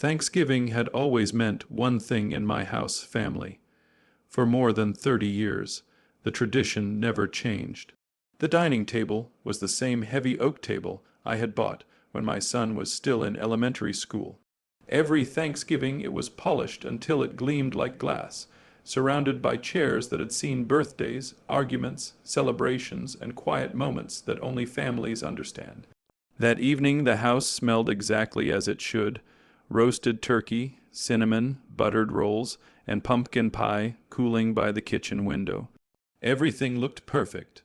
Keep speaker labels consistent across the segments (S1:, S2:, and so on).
S1: Thanksgiving had always meant one thing in my house family. For more than 30 years, the tradition never changed. The dining table was the same heavy oak table I had bought when my son was still in elementary school. Every Thanksgiving it was polished until it gleamed like glass, surrounded by chairs that had seen birthdays, arguments, celebrations, and quiet moments that only families understand. That evening the house smelled exactly as it should: roasted turkey, cinnamon, buttered rolls, and pumpkin pie cooling by the kitchen window. Everything looked perfect.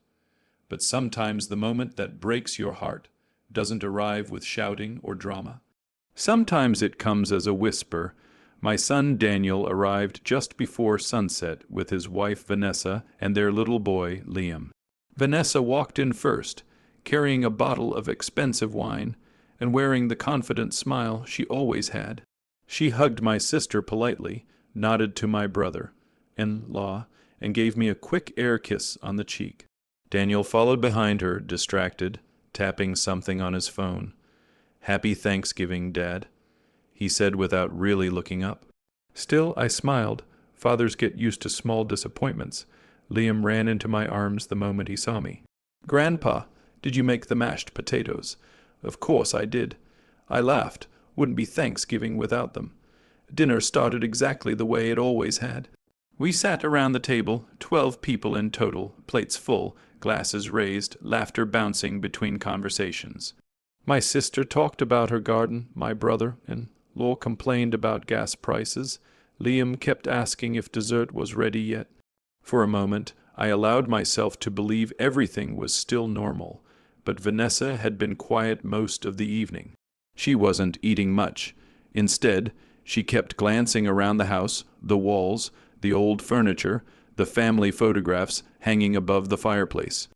S1: But sometimes the moment that breaks your heart doesn't arrive with shouting or drama. Sometimes it comes as a whisper. My son Daniel arrived just before sunset with his wife Vanessa and their little boy Liam. Vanessa walked in first, carrying a bottle of expensive wine and wearing the confident smile she always had. She hugged my sister politely, nodded to my brother-in-law, and gave me a quick air kiss on the cheek. Daniel followed behind her, distracted, tapping something on his phone. "Happy Thanksgiving, Dad," he said without really looking up. Still, I smiled. Fathers get used to small disappointments. Liam ran into my arms the moment he saw me. "Grandpa, did you make the mashed potatoes?" "Of course I did." I laughed. Wouldn't be Thanksgiving without them. Dinner started exactly the way it always had. We sat around the table, 12 people in total, plates full, glasses raised, laughter bouncing between conversations. My sister talked about her garden, my brother-in-law complained about gas prices, Liam kept asking if dessert was ready yet. For a moment, I allowed myself to believe everything was still normal, but Vanessa had been quiet most of the evening. She wasn't eating much. Instead, she kept glancing around the house, the walls, the old furniture, the family photographs hanging above the fireplace.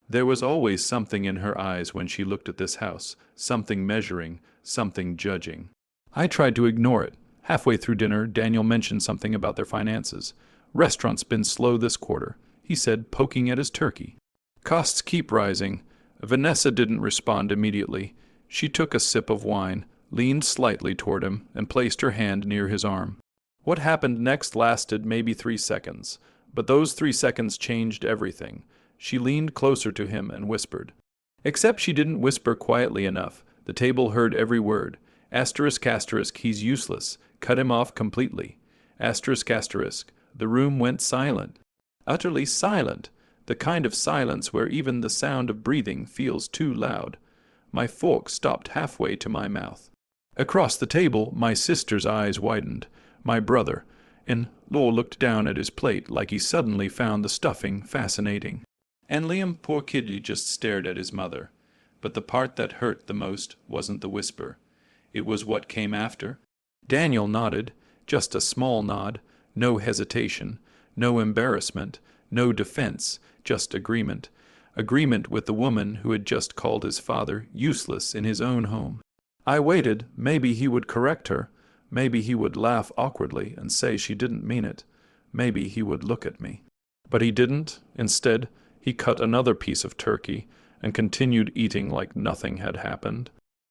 S1: There was always something in her eyes when she looked at this house, something measuring, something judging. I tried to ignore it. Halfway through dinner, Daniel mentioned something about their finances. "Restaurant's been slow this quarter," he said, poking at his turkey. "Costs keep rising." Vanessa didn't respond immediately. She took a sip of wine, leaned slightly toward him, and placed her hand near his arm. What happened next lasted maybe 3 seconds, but those 3 seconds changed everything. She leaned closer to him and whispered. Except she didn't whisper quietly enough. The table heard every word. Asterisk, asterisk, he's useless. Cut him off completely. Asterisk, asterisk. The room went silent. Utterly silent. The kind of silence where even the sound of breathing feels too loud. My fork stopped halfway to my mouth. Across the table, my sister's eyes widened. My brother-in-law looked down at his plate like he suddenly found the stuffing fascinating. And Liam, poor kiddy, just stared at his mother. But the part that hurt the most wasn't the whisper. It was what came after. Daniel nodded, just a small nod, no hesitation, no embarrassment, no defense, just agreement. Agreement with the woman who had just called his father useless in his own home. I waited. Maybe he would correct her. Maybe he would laugh awkwardly and say she didn't mean it. Maybe he would look at me. But he didn't. Instead, he cut another piece of turkey and continued eating like nothing had happened.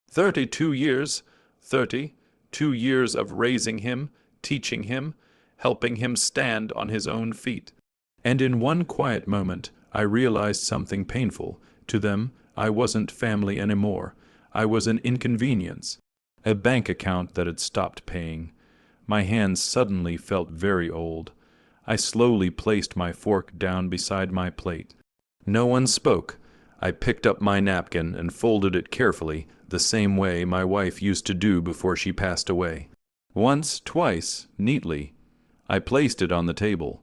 S1: 32 years, 32 years of raising him, teaching him, helping him stand on his own feet. And in one quiet moment, I realized something painful. To them, I wasn't family anymore. I was an inconvenience. A bank account that had stopped paying. My hands suddenly felt very old. I slowly placed my fork down beside my plate. No one spoke. I picked up my napkin and folded it carefully, the same way my wife used to do before she passed away. Once, twice, neatly. I placed it on the table.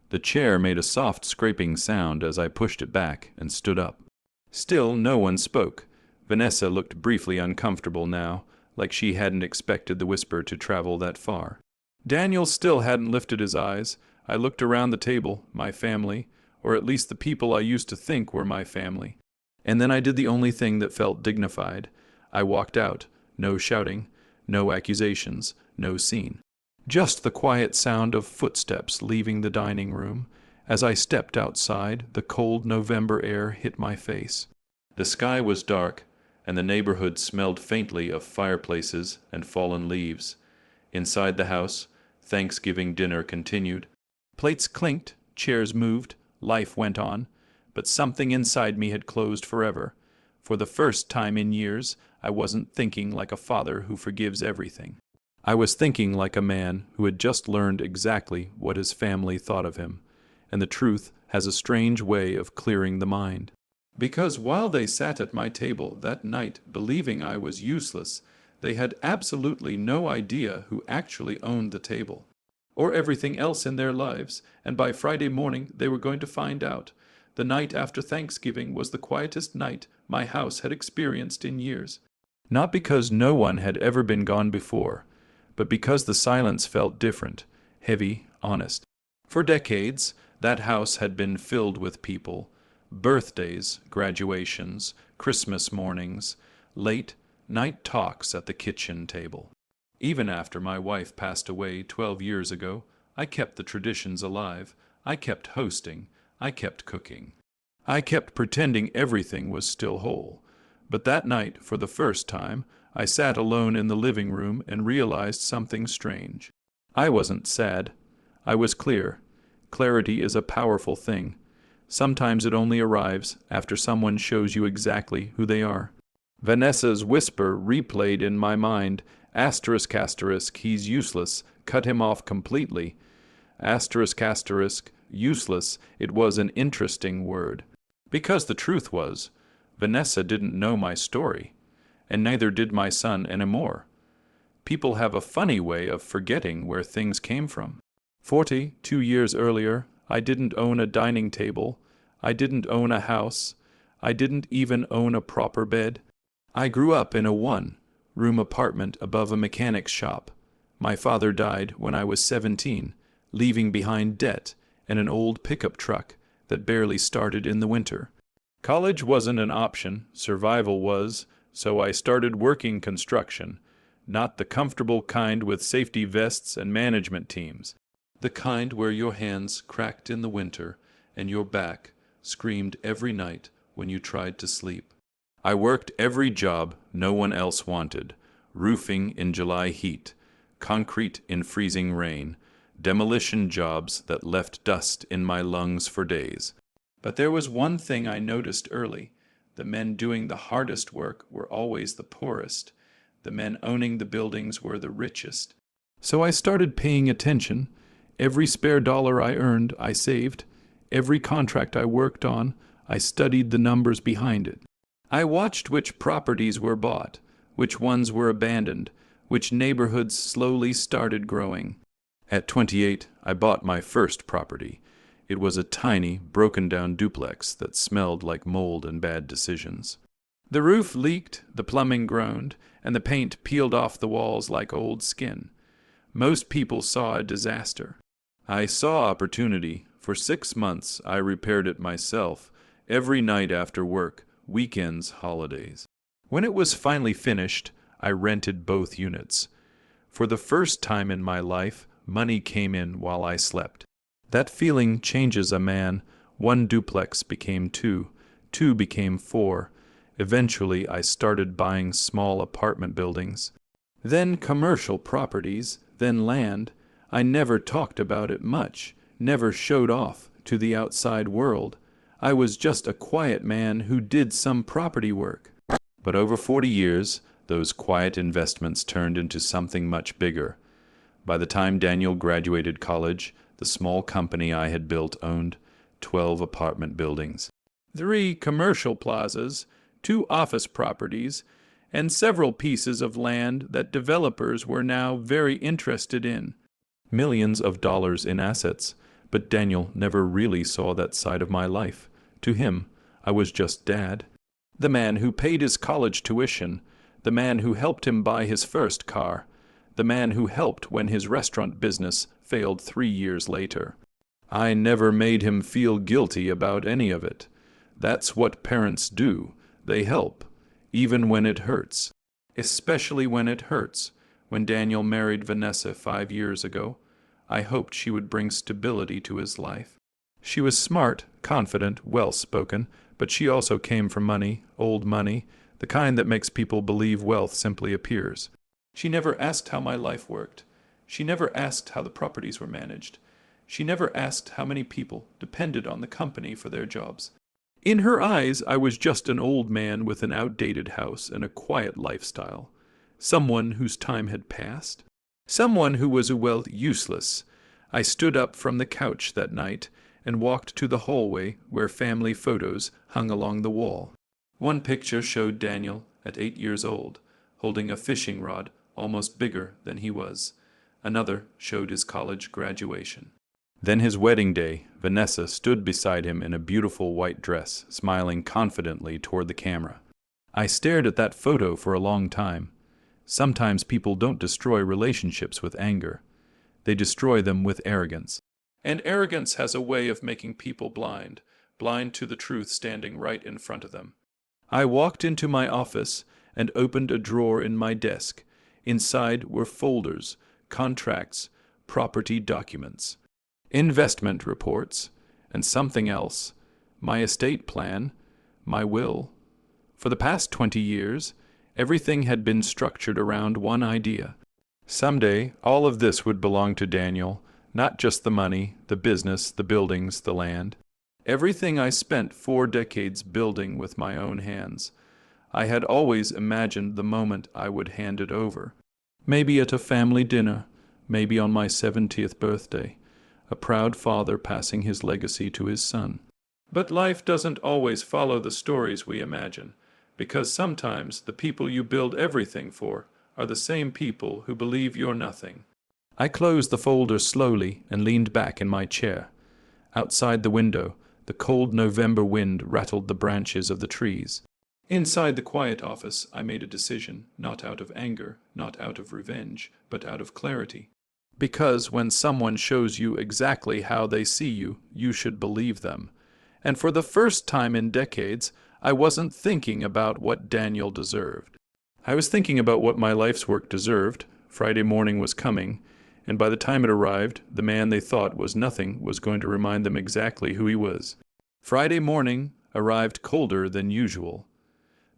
S1: The chair made a soft scraping sound as I pushed it back and stood up. Still no one spoke. Vanessa looked briefly uncomfortable now, like she hadn't expected the whisper to travel that far. Daniel still hadn't lifted his eyes. I looked around the table, my family, or at least the people I used to think were my family. And then I did the only thing that felt dignified. I walked out. No shouting, no accusations, no scene. Just the quiet sound of footsteps leaving the dining room. As I stepped outside, the cold November air hit my face. The sky was dark, and the neighborhood smelled faintly of fireplaces and fallen leaves. Inside the house, Thanksgiving dinner continued. Plates clinked, chairs moved, life went on, but something inside me had closed forever. For the first time in years, I wasn't thinking like a father who forgives everything. I was thinking like a man who had just learned exactly what his family thought of him, and the truth has a strange way of clearing the mind. Because while they sat at my table that night believing I was useless, they had absolutely no idea who actually owned the table, or everything else in their lives, and by Friday morning they were going to find out. The night after Thanksgiving was the quietest night my house had experienced in years. Not because no one had ever been gone before, but because the silence felt different, heavy, honest. For decades, that house had been filled with people. Birthdays, graduations, Christmas mornings, late night talks at the kitchen table. Even after my wife passed away 12 years ago, I kept the traditions alive. I kept hosting. I kept cooking. I kept pretending everything was still whole. But that night, for the first time, I sat alone in the living room and realized something strange. I wasn't sad. I was clear. Clarity is a powerful thing. Sometimes it only arrives after someone shows you exactly who they are. Vanessa's whisper replayed in my mind, asterisk, asterisk, he's useless, cut him off completely. Asterisk, asterisk, useless, it was an interesting word. Because the truth was, Vanessa didn't know my story, and neither did my son anymore. People have a funny way of forgetting where things came from. 42 years earlier, I didn't own a dining table. I didn't own a house. I didn't even own a proper bed. I grew up in a one-room apartment above a mechanic's shop. My father died when I was 17, leaving behind debt and an old pickup truck that barely started in the winter. College wasn't an option, survival was, so I started working construction, not the comfortable kind with safety vests and management teams, the kind where your hands cracked in the winter and your back screamed every night when you tried to sleep. I worked every job no one else wanted, roofing in July heat, concrete in freezing rain, demolition jobs that left dust in my lungs for days. But there was one thing I noticed early. The men doing the hardest work were always the poorest. The men owning the buildings were the richest. So I started paying attention. Every spare dollar I earned, I saved. Every contract I worked on, I studied the numbers behind it. I watched which properties were bought, which ones were abandoned, which neighborhoods slowly started growing. At 28, I bought my first property. It was a tiny, broken-down duplex that smelled like mold and bad decisions. The roof leaked, the plumbing groaned, and the paint peeled off the walls like old skin. Most people saw a disaster. I saw opportunity. For 6 months, I repaired it myself, every night after work, weekends, holidays. When it was finally finished, I rented both units. For the first time in my life, money came in while I slept. That feeling changes a man. One duplex became two, two became four. Eventually, I started buying small apartment buildings. Then commercial properties, then land. I never talked about it much, never showed off to the outside world. I was just a quiet man who did some property work. But over 40 years, those quiet investments turned into something much bigger. By the time Daniel graduated college, the small company I had built owned 12 apartment buildings, 3 commercial plazas, 2 office properties, and several pieces of land that developers were now very interested in. Millions of dollars in assets, but Daniel never really saw that side of my life. To him, I was just Dad. The man who paid his college tuition, the man who helped him buy his first car, the man who helped when his restaurant business failed 3 years later. I never made him feel guilty about any of it. That's what parents do. They help, even when it hurts. Especially when it hurts. When Daniel married Vanessa 5 years ago, I hoped she would bring stability to his life. She was smart, confident, well-spoken, but she also came from money, old money, the kind that makes people believe wealth simply appears. She never asked how my life worked. She never asked how the properties were managed. She never asked how many people depended on the company for their jobs. In her eyes, I was just an old man with an outdated house and a quiet lifestyle. Someone whose time had passed. Someone who was, well, useless. I stood up from the couch that night and walked to the hallway where family photos hung along the wall. One picture showed Daniel at 8 years old, holding a fishing rod almost bigger than he was. Another showed his college graduation. Then his wedding day, Vanessa stood beside him in a beautiful white dress, smiling confidently toward the camera. I stared at that photo for a long time. Sometimes people don't destroy relationships with anger. They destroy them with arrogance. And arrogance has a way of making people blind to the truth standing right in front of them. I walked into my office and opened a drawer in my desk. Inside were folders, contracts, property documents, investment reports, and something else, my estate plan, my will. For the past 20 years, everything had been structured around one idea. Someday, all of this would belong to Daniel, not just the money, the business, the buildings, the land. Everything I spent 4 decades building with my own hands. I had always imagined the moment I would hand it over. Maybe at a family dinner, maybe on my 70th birthday, a proud father passing his legacy to his son. But life doesn't always follow the stories we imagine, because sometimes the people you build everything for are the same people who believe you're nothing. I closed the folder slowly and leaned back in my chair. Outside the window, the cold November wind rattled the branches of the trees. Inside the quiet office, I made a decision, not out of anger, not out of revenge, but out of clarity. Because when someone shows you exactly how they see you, you should believe them. And for the first time in decades, I wasn't thinking about what Daniel deserved. I was thinking about what my life's work deserved. Friday morning was coming, and by the time it arrived, the man they thought was nothing was going to remind them exactly who he was. Friday morning arrived colder than usual.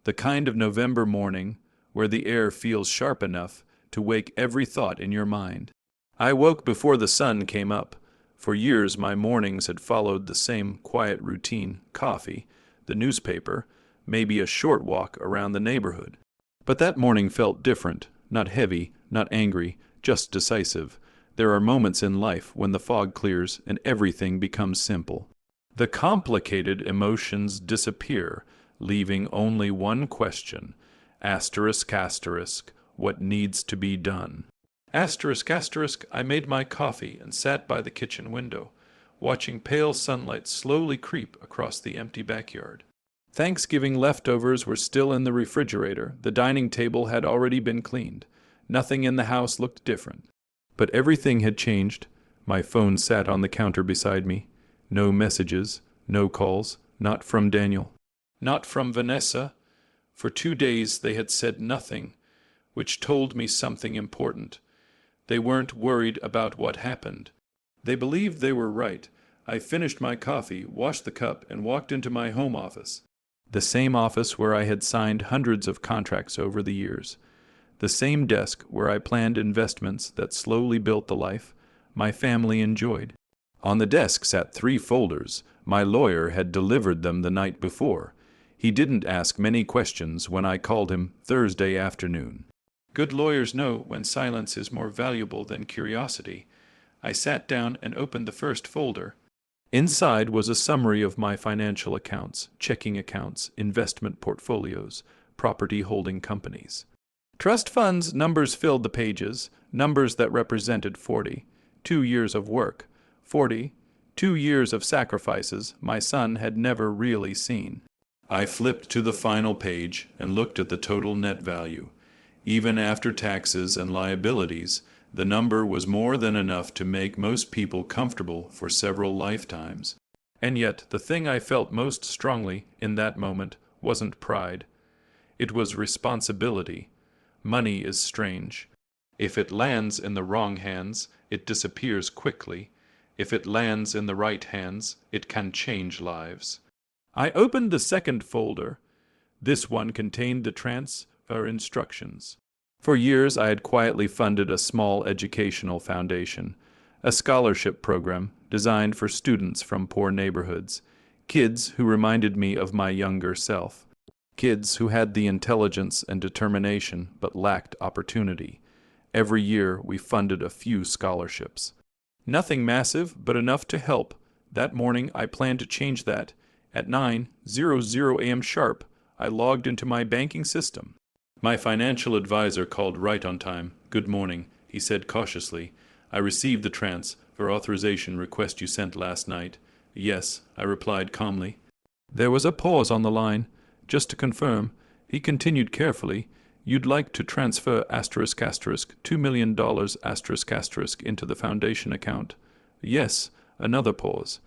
S1: The kind of November morning where the air feels sharp enough to wake every thought in your mind. I woke before the sun came up. For years my mornings had followed the same quiet routine: coffee, the newspaper, maybe a short walk around the neighborhood. But that morning felt different, not heavy, not angry, just decisive. There are moments in life when the fog clears and everything becomes simple. The complicated emotions disappear, leaving only one question: asterisk, asterisk, what needs to be done? Asterisk, asterisk, I made my coffee and sat by the kitchen window, watching pale sunlight slowly creep across the empty backyard. Thanksgiving leftovers were still in the refrigerator. The dining table had already been cleaned. Nothing in the house looked different. But everything had changed. My phone sat on the counter beside me. No messages, no calls, not from Daniel. Not from Vanessa. For 2 days they had said nothing, which told me something important. They weren't worried about what happened. They believed they were right. I finished my coffee, washed the cup, and walked into my home office. The same office where I had signed hundreds of contracts over the years. The same desk where I planned investments that slowly built the life my family enjoyed. On the desk sat 3 folders. My lawyer had delivered them the night before. He didn't ask many questions when I called him Thursday afternoon. Good lawyers know when silence is more valuable than curiosity. I sat down and opened the first folder. Inside was a summary of my financial accounts, checking accounts, investment portfolios, property holding companies. Trust funds numbers filled the pages, numbers that represented 40. 2 years of work. 40. 2 years of sacrifices my son had never really seen. I flipped to the final page and looked at the total net value. Even after taxes and liabilities, the number was more than enough to make most people comfortable for several lifetimes. And yet, the thing I felt most strongly in that moment wasn't pride. It was responsibility. Money is strange. If it lands in the wrong hands, it disappears quickly. If it lands in the right hands, it can change lives. I opened the second folder. This one contained the transfer instructions. For years I had quietly funded a small educational foundation, a scholarship program designed for students from poor neighborhoods, kids who reminded me of my younger self, kids who had the intelligence and determination but lacked opportunity. Every year we funded a few scholarships. Nothing massive, but enough to help. That morning I planned to change that. At 9:00 a.m. sharp, I logged into my banking system. My financial advisor called right on time. "Good morning," he said cautiously. "I received the transfer authorization request you sent last night." "Yes," I replied calmly. There was a pause on the line. "Just to confirm," he continued carefully, "you'd like to transfer $*$2 million into the foundation account." "Yes." Another pause.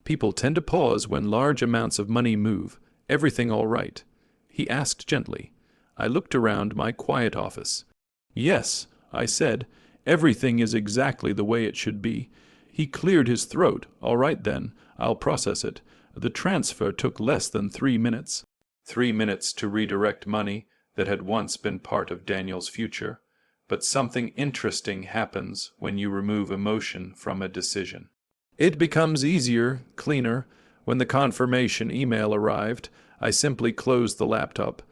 S1: People tend to pause when large amounts of money move. "Everything all right?" he asked gently. I looked around my quiet office. "Yes," I said, "everything is exactly the way it should be." He cleared his throat. "All right then, I'll process it." The transfer took less than 3 minutes. 3 minutes to redirect money that had once been part of Daniel's future. But something interesting happens when you remove emotion from a decision. It becomes easier, cleaner. When the confirmation email arrived, I simply closed the laptop.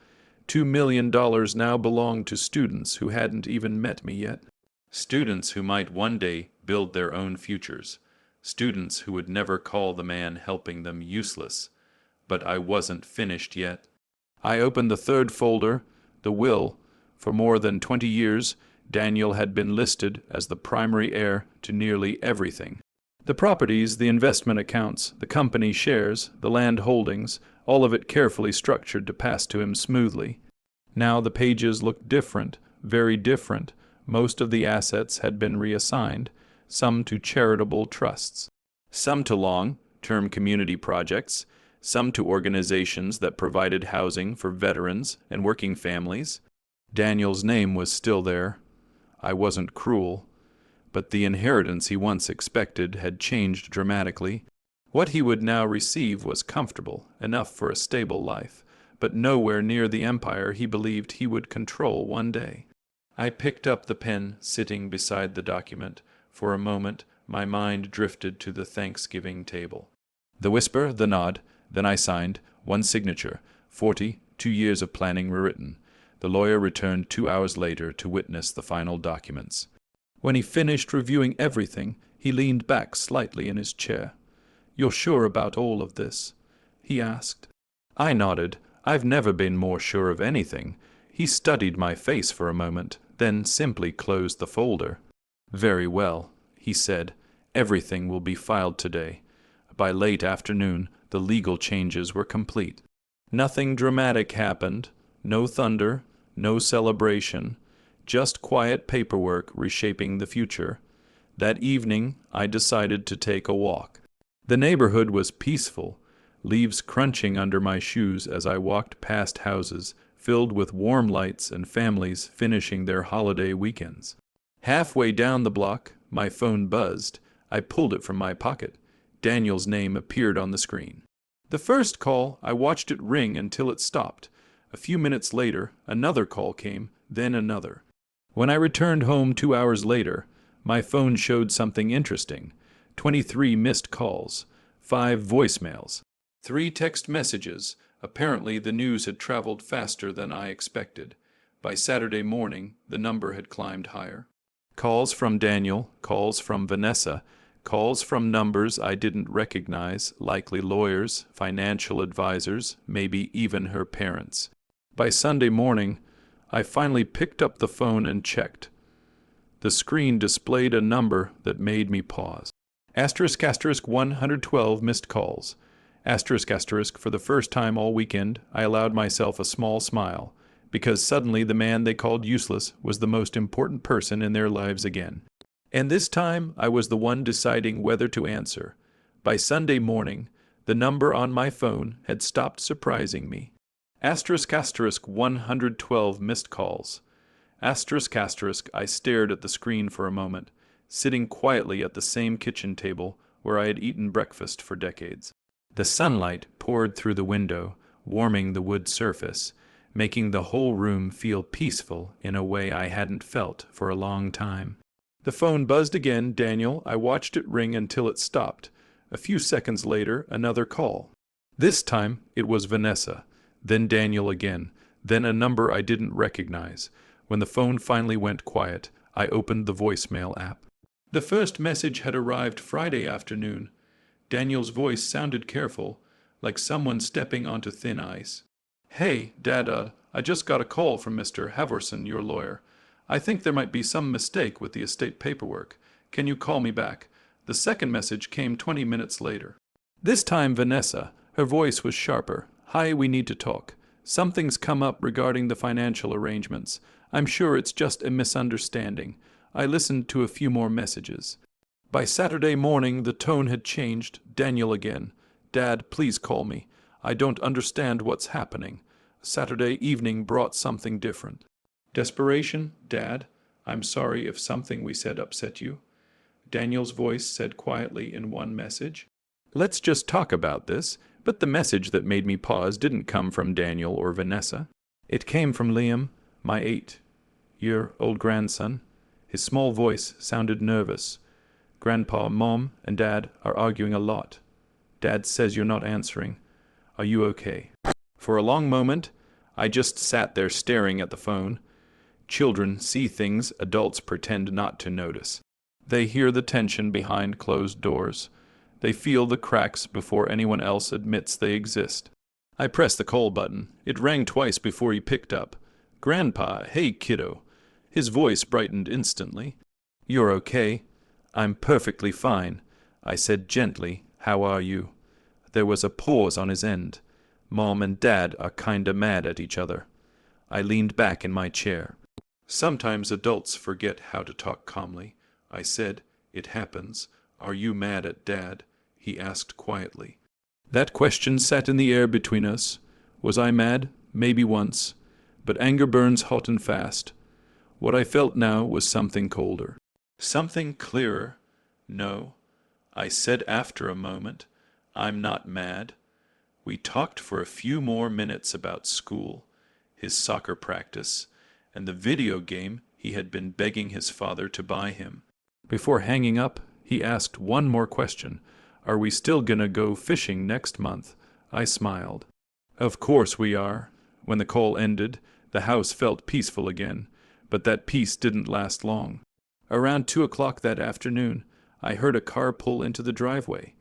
S1: $2 million now belonged to students who hadn't even met me yet. Students who might one day build their own futures. Students who would never call the man helping them useless. But I wasn't finished yet. I opened the third folder, the will. For more than 20 years, Daniel had been listed as the primary heir to nearly everything. The properties, the investment accounts, the company shares, the land holdings, all of it carefully structured to pass to him smoothly. Now the pages looked different, very different. Most of the assets had been reassigned, some to charitable trusts, some to long-term community projects, some to organizations that provided housing for veterans and working families. Daniel's name was still there. I wasn't cruel. But the inheritance he once expected had changed dramatically. What he would now receive was comfortable, enough for a stable life, but nowhere near the empire he believed he would control one day. I picked up the pen sitting beside the document. For a moment, my mind drifted to the Thanksgiving table. The whisper, the nod, then I signed, one signature, 42 years of planning rewritten. The lawyer returned 2 hours later to witness the final documents. When he finished reviewing everything, he leaned back slightly in his chair. "You're sure about all of this?" he asked. I nodded. I've never been more sure of anything. He studied my face for a moment, then simply closed the folder. "Very well," he said. "Everything will be filed today." By late afternoon, the legal changes were complete. Nothing dramatic happened. No thunder, no celebration. Just quiet paperwork reshaping the future. That evening, I decided to take a walk. The neighborhood was peaceful, leaves crunching under my shoes as I walked past houses filled with warm lights and families finishing their holiday weekends. Halfway down the block, my phone buzzed. I pulled it from my pocket. Daniel's name appeared on the screen. The first call, I watched it ring until it stopped. A few minutes later, another call came, then another. When I returned home 2 hours later, my phone showed something interesting. 23 missed calls, 5 voicemails, 3 text messages. Apparently the news had traveled faster than I expected. By Saturday morning, the number had climbed higher. Calls from Daniel, calls from Vanessa, calls from numbers I didn't recognize, likely lawyers, financial advisors, maybe even her parents. By Sunday morning, I finally picked up the phone and checked. The screen displayed a number that made me pause. **112 missed calls. For the first time all weekend, I allowed myself a small smile, because suddenly the man they called useless was the most important person in their lives again. And this time I was the one deciding whether to answer. By Sunday morning, the number on my phone had stopped surprising me. **112 missed calls. I stared at the screen for a moment, sitting quietly at the same kitchen table where I had eaten breakfast for decades. The sunlight poured through the window, warming the wood surface. making the whole room feel peaceful in a way I hadn't felt for a long time. The phone buzzed again, Daniel. I watched it ring until it stopped. A few seconds later, another call. This time, it was Vanessa, then Daniel again, then a number I didn't recognize. When the phone finally went quiet, I opened the voicemail app. The first message had arrived Friday afternoon. Daniel's voice sounded careful, like someone stepping onto thin ice. "Hey, Dad, I just got a call from Mr. Havorson, your lawyer. I think there might be some mistake with the estate paperwork. Can you call me back?" The second message came 20 minutes later. This time Vanessa. Her voice was sharper. "Hi, we need to talk. Something's come up regarding the financial arrangements. I'm sure it's just a misunderstanding." I listened to a few more messages. By Saturday morning, the tone had changed. Daniel again. "Dad, please call me. I don't understand what's happening." Saturday evening brought something different. "Desperation, Dad. I'm sorry if something we said upset you." Daniel's voice said quietly in one message. "Let's just talk about this." But the message that made me pause didn't come from Daniel or Vanessa. It came from Liam, my 8-year-old grandson. His small voice sounded nervous. "Grandpa, Mom, and Dad are arguing a lot. Dad says you're not answering. Are you okay?" For a long moment, I just sat there staring at the phone. Children see things adults pretend not to notice. They hear the tension behind closed doors. They feel the cracks before anyone else admits they exist. I pressed the call button. It rang twice before he picked up. "Grandpa, hey kiddo." His voice brightened instantly. "You're okay?" "I'm perfectly fine," I said gently. "How are you?" There was a pause on his end. "Mom and Dad are kinda mad at each other." I leaned back in my chair. "Sometimes adults forget how to talk calmly," I said. "It happens. Are you mad at Dad?" he asked quietly. That question sat in the air between us. Was I mad? Maybe once. But anger burns hot and fast. What I felt now was something colder. Something clearer. "No," I said after a moment. "I'm not mad." We talked for a few more minutes about school, his soccer practice, and the video game he had been begging his father to buy him. Before hanging up, he asked one more question. "Are we still gonna go fishing next month?" I smiled. "Of course we are." When the call ended, the house felt peaceful again, but that peace didn't last long. Around 2 o'clock that afternoon, I heard a car pull into the driveway.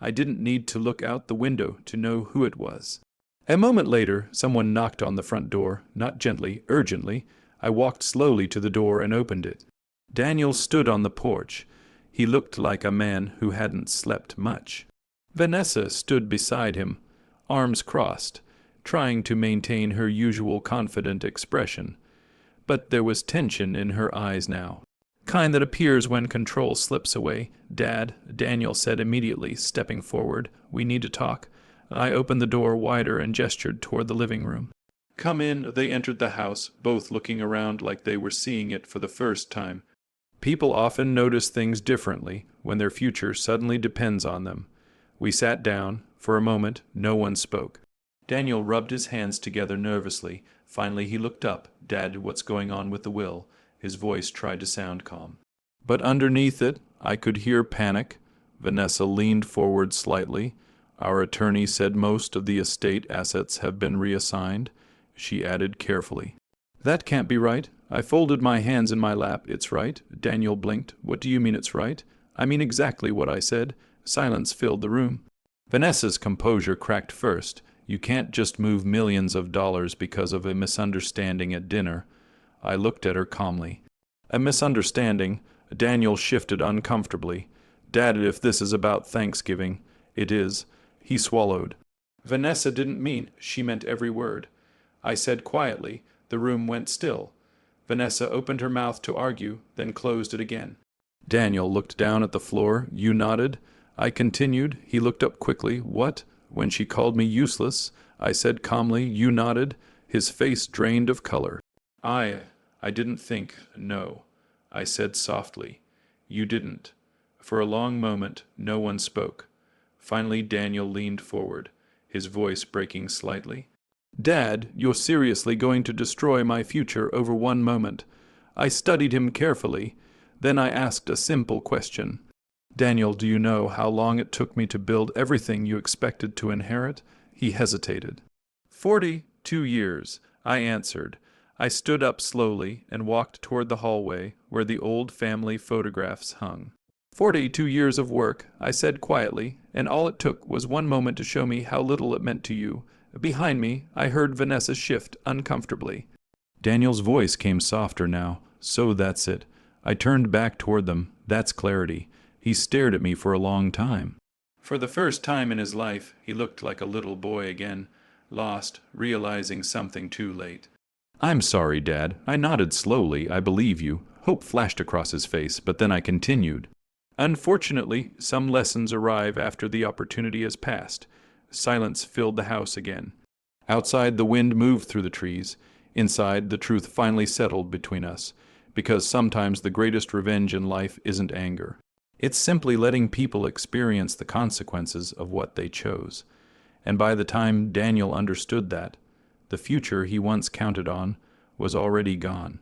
S1: I didn't need to look out the window to know who it was. A moment later, someone knocked on the front door, not gently, urgently. I walked slowly to the door and opened it. Daniel stood on the porch. He looked like a man who hadn't slept much. Vanessa stood beside him, arms crossed, trying to maintain her usual confident expression. But there was tension in her eyes now. Kind that appears when control slips away. "Dad," Daniel said immediately, stepping forward. "We need to talk." I opened the door wider and gestured toward the living room. "Come in." They entered the house, both looking around like they were seeing it for the first time. People often notice things differently when their future suddenly depends on them. We sat down. For a moment, no one spoke. Daniel rubbed his hands together nervously. Finally, he looked up. "Dad, what's going on with the will?" His voice tried to sound calm. But underneath it, I could hear panic. Vanessa leaned forward slightly. "Our attorney said most of the estate assets have been reassigned," she added carefully. "That can't be right." I folded my hands in my lap. "It's right." Daniel blinked. "What do you mean it's right?" "I mean exactly what I said." Silence filled the room. Vanessa's composure cracked first. "You can't just move millions of dollars because of a misunderstanding at dinner." I looked at her calmly. "A misunderstanding." Daniel shifted uncomfortably. "Dad, if this is about Thanksgiving." "It is." He swallowed. "Vanessa didn't mean." "She meant every word." I said quietly. The room went still. Vanessa opened her mouth to argue, then closed it again. Daniel looked down at the floor. "You nodded." I continued. He looked up quickly. "What?" "When she called me useless," I said calmly. "You nodded." His face drained of color. I didn't think." "No," I said softly. "You didn't." For a long moment, no one spoke. Finally, Daniel leaned forward, his voice breaking slightly. Dad, you're seriously going to destroy my future over one moment. I studied him carefully. Then I asked a simple question. Daniel, do you know how long it took me to build everything you expected to inherit? He hesitated. 42 years, I answered. I stood up slowly and walked toward the hallway where the old family photographs hung. 42 years of work, I said quietly, and all it took was one moment to show me how little it meant to you. Behind me, I heard Vanessa shift uncomfortably. Daniel's voice came softer now. So that's it. I turned back toward them. That's clarity. He stared at me for a long time. For the first time in his life, he looked like a little boy again, lost, realizing something too late. I'm sorry, Dad. I nodded slowly. I believe you. Hope flashed across his face, but then I continued. Unfortunately, some lessons arrive after the opportunity has passed. Silence filled the house again. Outside, the wind moved through the trees. Inside, the truth finally settled between us, because sometimes the greatest revenge in life isn't anger. It's simply letting people experience the consequences of what they chose. And by the time Daniel understood that, the future he once counted on was already gone.